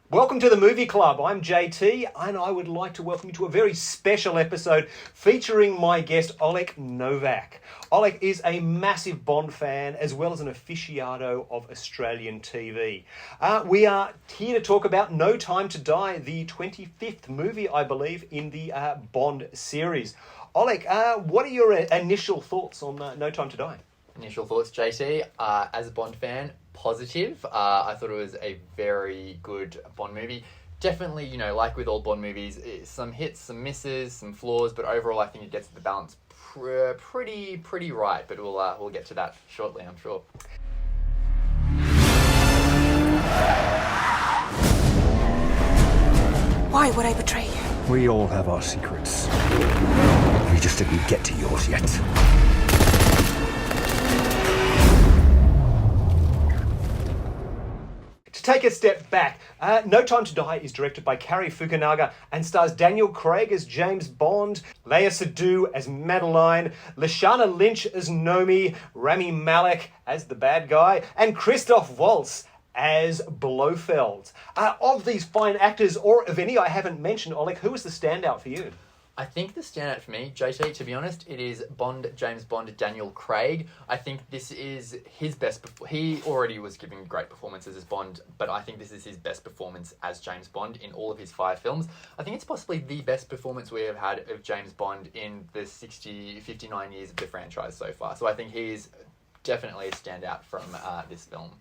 Welcome to the Movie Club. I'm JT, and I would like to welcome you to a very special episode featuring my guest, Olek Novak. Olek is a massive Bond fan, as well as an aficionado of Australian TV. We are here to talk about No Time to Die, the 25th movie, I believe, in the Bond series. Olek, what are your initial thoughts on No Time to Die? Initial thoughts, JT. As a Bond fan, positive. I thought it was a very good Bond movie. Definitely, like with all Bond movies, some hits, some misses, some flaws, but overall I think it gets the balance pretty right. But we'll get to that shortly, I'm sure. Why would I betray you? We all have our secrets. We just didn't get to yours yet. Take a step back. No Time to Die is directed by Cary Fukunaga and stars Daniel Craig as James Bond, Léa Seydoux as Madeline, Lashana Lynch as Nomi, Rami Malek as the bad guy, and Christoph Waltz as Blofeld. Of these fine actors, or of any I haven't mentioned, Olek, who was the standout for you? I think the standout for me, JT, to be honest, it is James Bond, Daniel Craig. I think this is his best... He already was giving great performances as Bond, but I think this is his best performance as James Bond in all of his 5 films. I think it's possibly the best performance we have had of James Bond in the 59 years of the franchise so far. So I think he's definitely a standout from this film.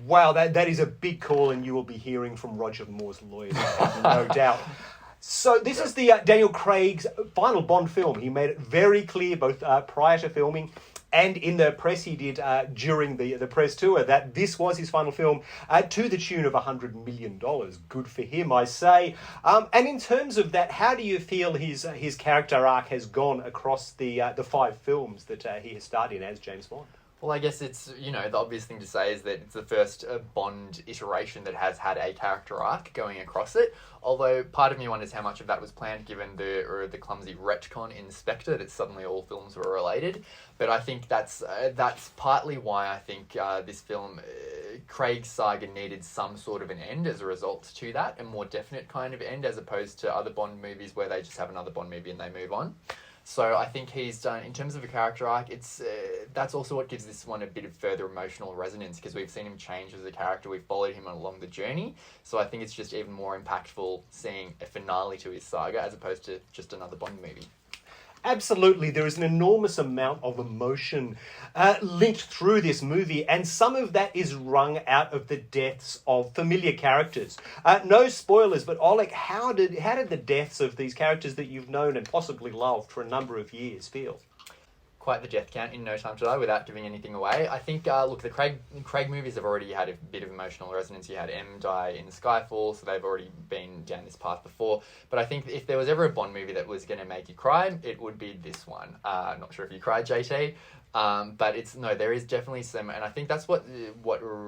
Wow, that is a big call, and you will be hearing from Roger Moore's lawyers, no doubt. So this is the Daniel Craig's final Bond film. He made it very clear, both prior to filming and in the press he did during the press tour, that this was his final film to the tune of $100 million. Good for him, I say. And in terms of that, how do you feel his character arc has gone across the 5 films that he has starred in as James Bond? Well, I guess it's, the obvious thing to say is that it's the first Bond iteration that has had a character arc going across it. Although part of me wonders how much of that was planned given the clumsy retcon in Spectre that suddenly all films were related. But I think that's partly why I think this film, Craig's saga, needed some sort of an end as a result to that, a more definite kind of end as opposed to other Bond movies where they just have another Bond movie and they move on. So I think he's done, in terms of a character arc, it's that's also what gives this one a bit of further emotional resonance, because we've seen him change as a character, we've followed him along the journey, so I think it's just even more impactful seeing a finale to his saga as opposed to just another Bond movie. Absolutely, there is an enormous amount of emotion linked through this movie, and some of that is wrung out of the deaths of familiar characters. No spoilers, but Olek, how did the deaths of these characters that you've known and possibly loved for a number of years feel? Quite the death count in No Time to Die without giving anything away. I think, the Craig movies have already had a bit of emotional resonance. You had M die in Skyfall, so they've already been down this path before. But I think if there was ever a Bond movie that was going to make you cry, it would be this one. Not sure if you cried, JT. But there is definitely some, and I think that's what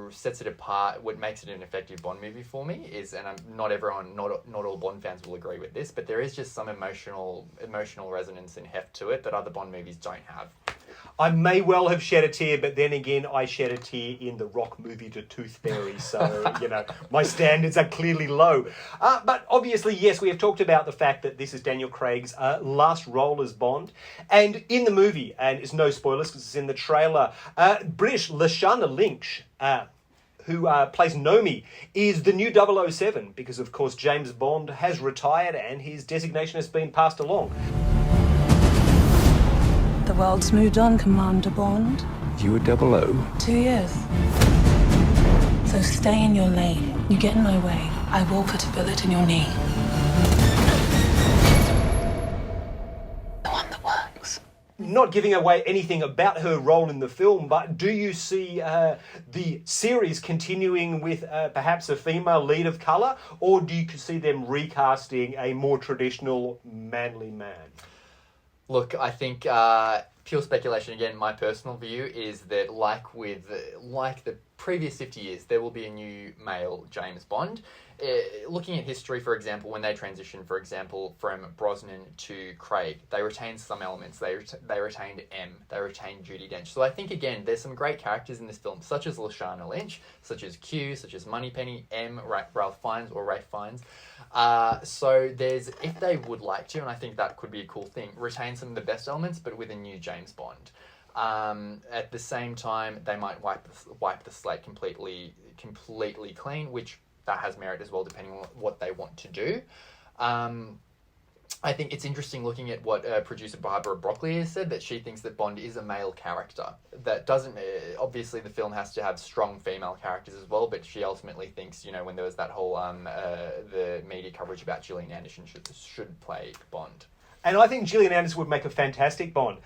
sets it apart, what makes it an effective Bond movie for me is, and not all Bond fans will agree with this, but there is just some emotional resonance and heft to it that other Bond movies don't have. I may well have shed a tear, but then again, I shed a tear in the Rock movie to Tooth Fairy, so, my standards are clearly low. But obviously, yes, we have talked about the fact that this is Daniel Craig's last role as Bond, and in the movie, and it's no spoilers because it's in the trailer, British Lashana Lynch, who plays Nomi, is the new 007, because, of course, James Bond has retired and his designation has been passed along. The world's moved on, Commander Bond. You were 00? 2 years. So stay in your lane. You get in my way, I will put a bullet in your knee. The one that works. Not giving away anything about her role in the film, but do you see the series continuing with perhaps a female lead of colour, or do you see them recasting a more traditional manly man? Look, I think pure speculation again. My personal view is that, like the previous 50 years, there will be a new male James Bond. Looking at history, for example, when they transitioned, for example, from Brosnan to Craig, they retained some elements. They retained M. They retained Judi Dench. So I think, again, there's some great characters in this film, such as Lashana Lynch, such as Q, such as Moneypenny, M, Ralph Fiennes, or Rafe Fiennes. So there's, if they would like to, and I think that could be a cool thing, retain some of the best elements, but with a new James Bond. At the same time, they might wipe the slate completely clean, which that has merit as well, depending on what they want to do. I think it's interesting looking at what producer Barbara Broccoli has said, that she thinks that Bond is a male character. That doesn't... obviously, the film has to have strong female characters as well, but she ultimately thinks, when there was that whole the media coverage about Gillian Anderson should play Bond. And I think Gillian Anderson would make a fantastic Bond.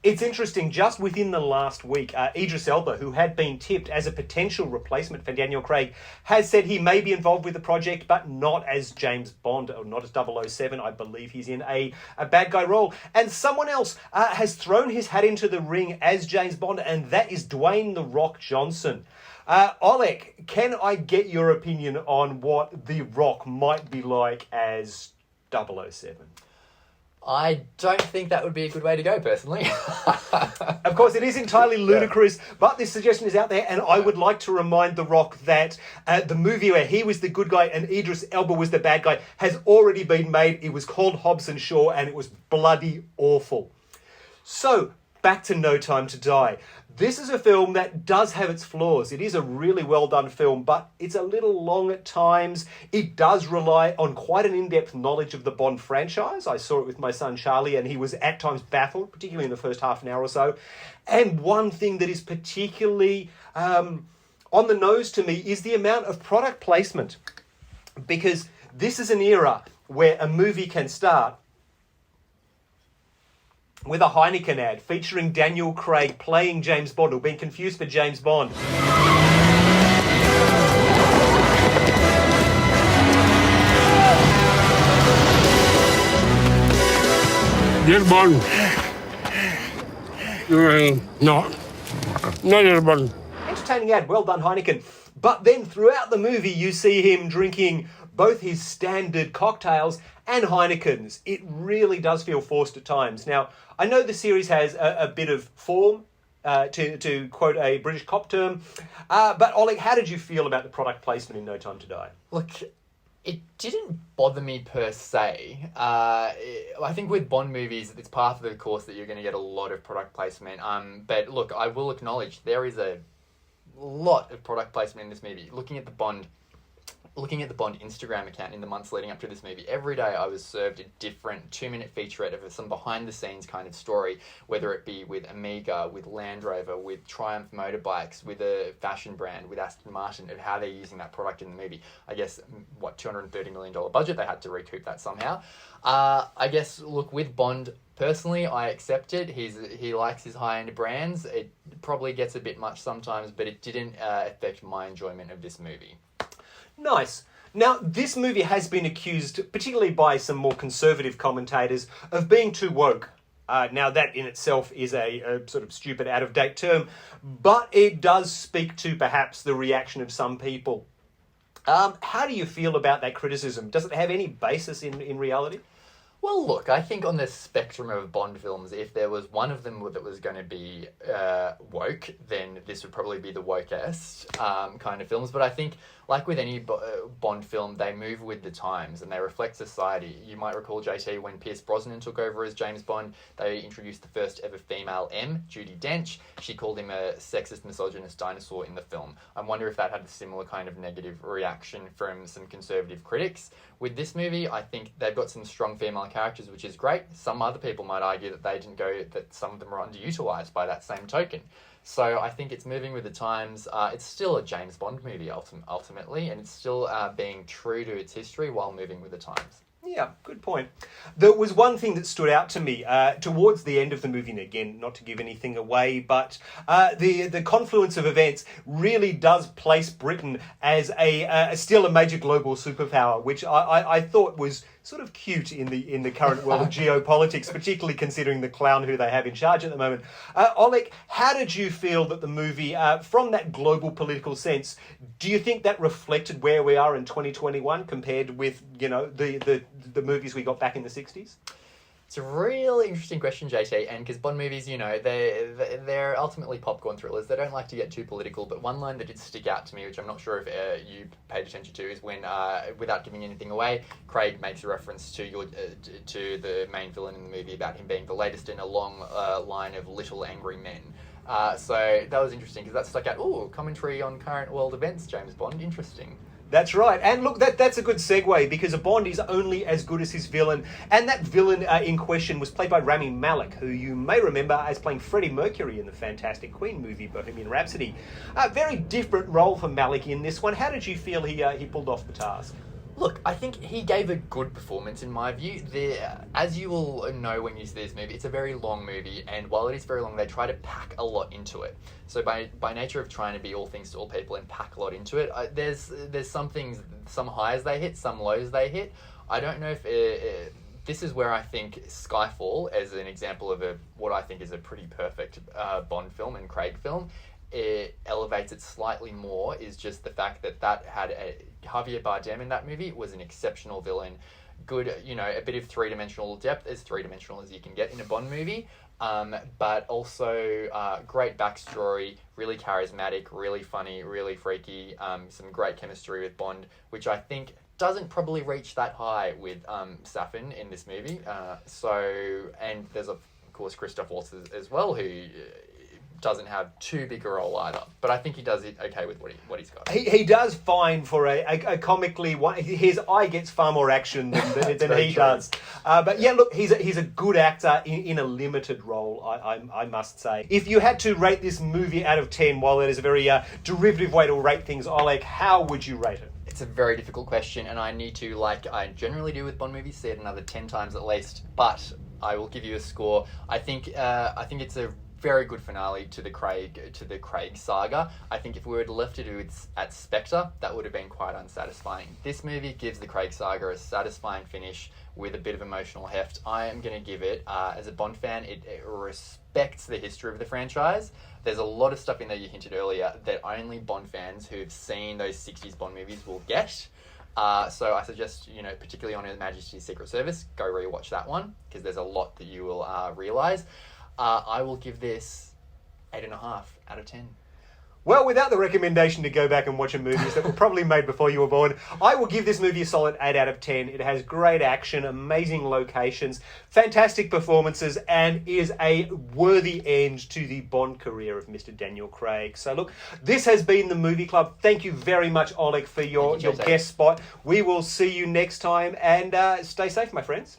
It's interesting, just within the last week, Idris Elba, who had been tipped as a potential replacement for Daniel Craig, has said he may be involved with the project, but not as James Bond, or not as 007. I believe he's in a bad guy role. And someone else has thrown his hat into the ring as James Bond, and that is Dwayne "The Rock" Johnson. Olek, can I get your opinion on what The Rock might be like as 007? I don't think that would be a good way to go, personally. Of course, it is entirely ludicrous, but this suggestion is out there, and I would like to remind The Rock that the movie where he was the good guy and Idris Elba was the bad guy has already been made. It was called Hobbs and Shaw, and it was bloody awful. So, back to No Time to Die. This is a film that does have its flaws. It is a really well done film, but it's a little long at times. It does rely on quite an in-depth knowledge of the Bond franchise. I saw it with my son Charlie, and he was at times baffled, particularly in the first half an hour or so. And one thing that is particularly on the nose to me is the amount of product placement. Because this is an era where a movie can start with a Heineken ad featuring Daniel Craig playing James Bond, or being confused for James Bond. Dear Bond. Not dear Bond. Entertaining ad, well done Heineken. But then throughout the movie you see him drinking both his standard cocktails and Heinekens. It really does feel forced at times. Now, I know the series has a bit of form, to quote a British cop term, but Olek, how did you feel about the product placement in No Time to Die? Look, it didn't bother me per se. I think with Bond movies, it's part of the course that you're going to get a lot of product placement. But look, I will acknowledge there is a lot of product placement in this movie. Looking at the Bond Instagram account in the months leading up to this movie, every day I was served a different 2-minute featurette of some behind-the-scenes kind of story, whether it be with Amiga, with Land Rover, with Triumph motorbikes, with a fashion brand, with Aston Martin, of how they're using that product in the movie. I guess, $230 million budget, they had to recoup that somehow. I guess, look, with Bond, personally, I accept it. He likes his high-end brands. It probably gets a bit much sometimes, but it didn't affect my enjoyment of this movie. Nice. Now, this movie has been accused, particularly by some more conservative commentators, of being too woke. Now, that in itself is a sort of stupid, out-of-date term, but it does speak to perhaps the reaction of some people. How do you feel about that criticism? Does it have any basis in reality? Well, look, I think on the spectrum of Bond films, if there was one of them that was going to be woke, then this would probably be the wokest kind of films. But I think, like with any Bond film, they move with the times and they reflect society. You might recall, JT, when Pierce Brosnan took over as James Bond, they introduced the first ever female M, Judi Dench. She called him a sexist, misogynist dinosaur in the film. I wonder if that had a similar kind of negative reaction from some conservative critics. With this movie, I think they've got some strong female characters, which is great. Some other people might argue that they didn't go, that some of them are underutilized by that same token. So I think it's moving with the times. It's still a James Bond movie ultimately, and it's still being true to its history while moving with the times. Yeah, good point. There was one thing that stood out to me towards the end of the movie, and again, not to give anything away, but the confluence of events really does place Britain as still a major global superpower, which I thought was sort of cute in the current world of geopolitics, particularly considering the clown who they have in charge at the moment. Olek, how did you feel that the movie, from that global political sense, do you think that reflected where we are in 2021 compared with, the movies we got back in the 60s? It's a really interesting question, JT, and because Bond movies, they're ultimately popcorn thrillers. They don't like to get too political, but one line that did stick out to me, which I'm not sure if you paid attention to, is when, without giving anything away, Craig makes a reference to the main villain in the movie about him being the latest in a long line of little angry men. So that was interesting because that stuck out. Ooh, commentary on current world events, James Bond. Interesting. That's right. And look, that's a good segue because a Bond is only as good as his villain. And that villain in question was played by Rami Malek, who you may remember as playing Freddie Mercury in the fantastic Queen movie, Bohemian Rhapsody. A very different role for Malek in this one. How did you feel he pulled off the task? Look, I think he gave a good performance in my view. As you will know when you see this movie, it's a very long movie, and while it is very long, they try to pack a lot into it. So by nature of trying to be all things to all people and pack a lot into it, there's some things, some highs they hit, some lows they hit. I don't know if this is where I think Skyfall, as an example of what I think is a pretty perfect Bond film and Craig film, it elevates it slightly more, is just the fact that had Javier Bardem in that movie was an exceptional villain. Good, a bit of three-dimensional depth, as three-dimensional as you can get in a Bond movie, but also great backstory, really charismatic, really funny, really freaky, some great chemistry with Bond, which I think doesn't probably reach that high with Safin in this movie. And there's of course Christoph Waltz as well, who doesn't have too big a role either, but I think he does it okay with what he's got. He does fine for a comically one. His eye gets far more action than he does. But yeah, look, he's a good actor in a limited role. I must say. If you had to rate this movie out of 10, while it is a very derivative way to rate things, Olek, how would you rate it? It's a very difficult question, and I need to, like I generally do with Bond movies, see it another 10 times at least. But I will give you a score. I think it's a very good finale to the Craig saga. I think if we were left to do it at Spectre, that would have been quite unsatisfying. This movie gives the Craig saga a satisfying finish with a bit of emotional heft. I am going to give it, as a Bond fan, it respects the history of the franchise. There's a lot of stuff in there you hinted earlier that only Bond fans who've seen those 60s Bond movies will get. So I suggest, particularly on Her Majesty's Secret Service, go rewatch that one because there's a lot that you will realise. I will give this 8.5 out of 10. Well, without the recommendation to go back and watch a movies that were probably made before you were born, I will give this movie a solid 8 out of 10. It has great action, amazing locations, fantastic performances, and is a worthy end to the Bond career of Mr. Daniel Craig. So look, this has been the Movie Club. Thank you very much, Olek, for your guest spot. We will see you next time, and stay safe, my friends.